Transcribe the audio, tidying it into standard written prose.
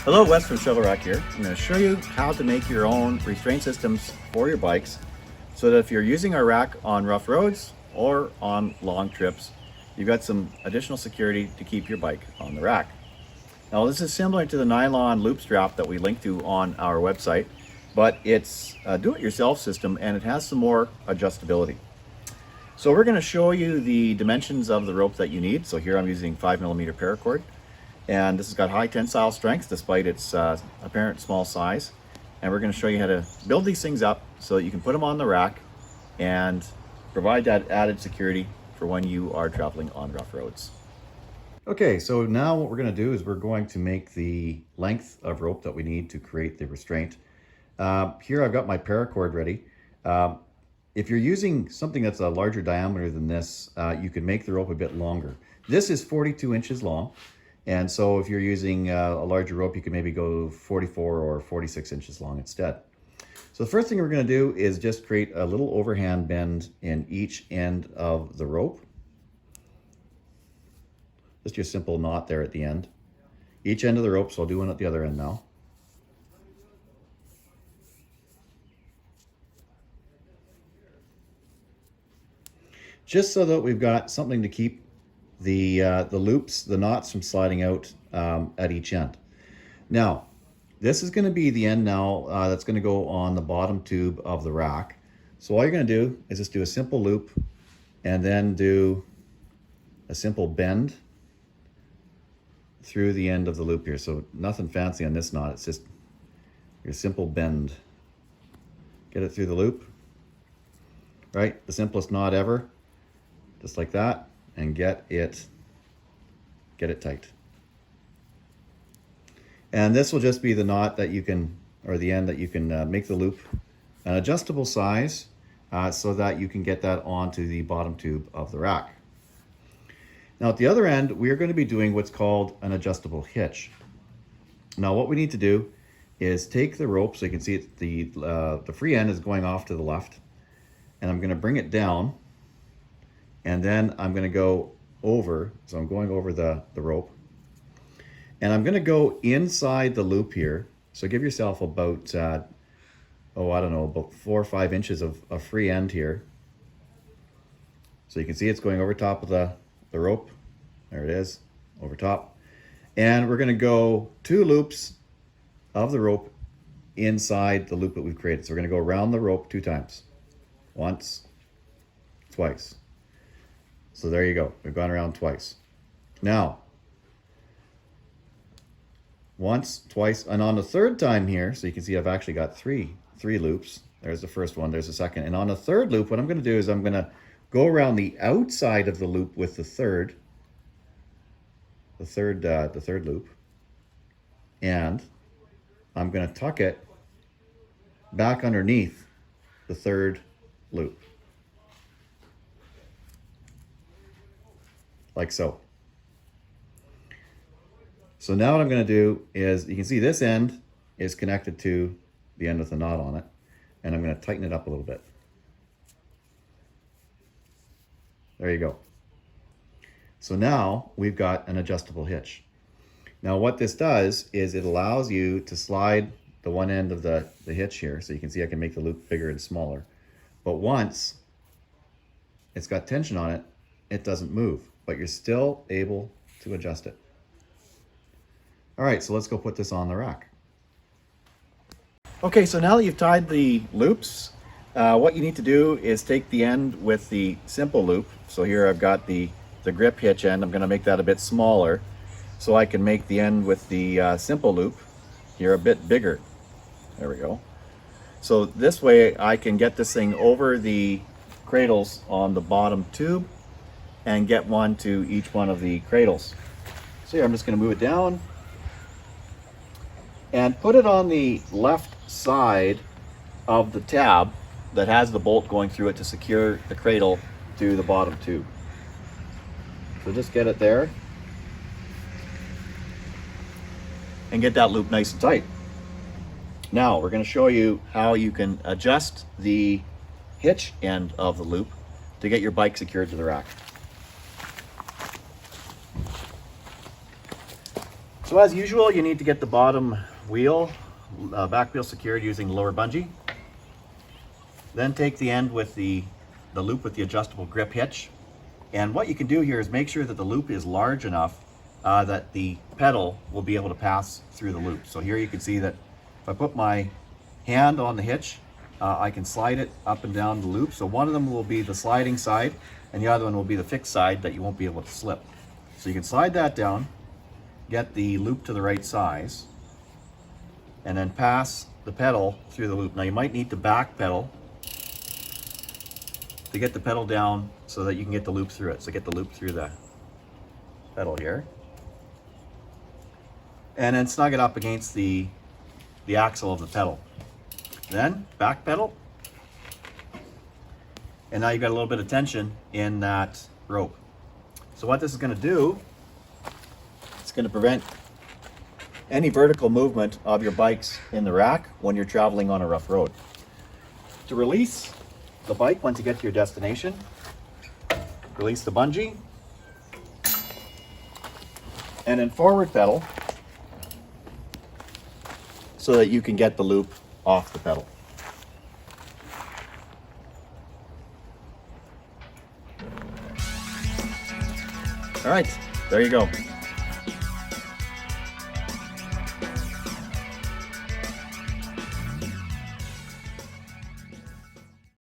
Hello, Wes from ShuttleRack here. I'm going to show you how to make your own restraint systems for your bikes so that if you're using our rack on rough roads or on long trips, you've got some additional security to keep your bike on the rack. Now, this is similar to the nylon loop strap that we link to on our website, but it's a do-it-yourself system and it has some more adjustability. So we're going to show you the dimensions of the rope that you need. So here I'm using 5mm paracord. And this has got high tensile strength despite its apparent small size. And we're going to show you how to build these things up so that you can put them on the rack and provide that added security for when you are traveling on rough roads. Okay, so now what we're going to do is we're going to make the length of rope that we need to create the restraint. Here I've got my paracord ready. If you're using something that's a larger diameter than this, you can make the rope a bit longer. This is 42 inches long. And so if you're using a larger rope, you can maybe go 44 or 46 inches long instead. So the first thing we're going to do is just create a little overhand bend in each end of the rope. Just your simple knot there at the end. Each end of the rope, so I'll do one at the other end now. Just so that we've got something to keep the loops, the knots from sliding out at each end. Now, this is going to be the end now that's going to go on the bottom tube of the rack. So all you're going to do is just do a simple loop and then do a simple bend through the end of the loop here. So nothing fancy on this knot, it's just your simple bend. Get it through the loop, right? The simplest knot ever, just like that. And get it tight. And this will just be the knot that you can, or the end that you can make the loop an adjustable size so that you can get that onto the bottom tube of the rack. Now at the other end, we are going to be doing what's called an adjustable hitch. Now what we need to do is take the rope, so you can see it, the free end is going off to the left, and I'm going to bring it down. And then I'm going to go over, so I'm going over the rope. And I'm going to go inside the loop here. So give yourself about, I don't know, about 4 or 5 inches of free end here. So you can see it's going over top of the rope. There it is, over top. And we're going to go 2 loops of the rope inside the loop that we've created. So we're going to go around the rope 2 times. Once, twice. So there you go. We've gone around twice. Now, once, twice, and on the third time here, so you can see I've actually got three loops. There's the first one, there's the second. And on the third loop, what I'm going to do is I'm going to go around the outside of the loop with the third loop. And I'm going to tuck it back underneath the third loop. Like so. So now what I'm going to do is, you can see this end is connected to the end with the knot on it, and I'm going to tighten it up a little bit. There you go. So now we've got an adjustable hitch. Now what this does is it allows you to slide the one end of the hitch here, so you can see I can make the loop bigger and smaller. But once it's got tension on it, it doesn't move, but you're still able to adjust it. All right, so let's go put this on the rack. Okay, so now that you've tied the loops, what you need to do is take the end with the simple loop. So here I've got the grip hitch end. I'm gonna make that a bit smaller so I can make the end with the simple loop here a bit bigger. There we go. So this way I can get this thing over the cradles on the bottom tube and get one to each one of the cradles. So here I'm just going to move it down and put it on the left side of the tab that has the bolt going through it to secure the cradle to the bottom tube. So just get it there and get that loop nice and tight. Now we're going to show you how you can adjust the hitch end of the loop to get your bike secured to the rack. So as usual, you need to get the bottom wheel, back wheel secured using the lower bungee. Then take the end with the loop with the adjustable grip hitch. And what you can do here is make sure that the loop is large enough that the pedal will be able to pass through the loop. So here you can see that if I put my hand on the hitch, I can slide it up and down the loop. So one of them will be the sliding side and the other one will be the fixed side that you won't be able to slip. So you can slide that down, get the loop to the right size, and then pass the pedal through the loop. Now you might need to back pedal to get the pedal down so that you can get the loop through it. So get the loop through the pedal here. And then snug it up against the axle of the pedal. Then back pedal. And now you've got a little bit of tension in that rope. So what this is going to do, it's going to prevent any vertical movement of your bikes in the rack when you're traveling on a rough road. To release the bike once you get to your destination, release the bungee, and then forward pedal so that you can get the loop off the pedal. All right, there you go.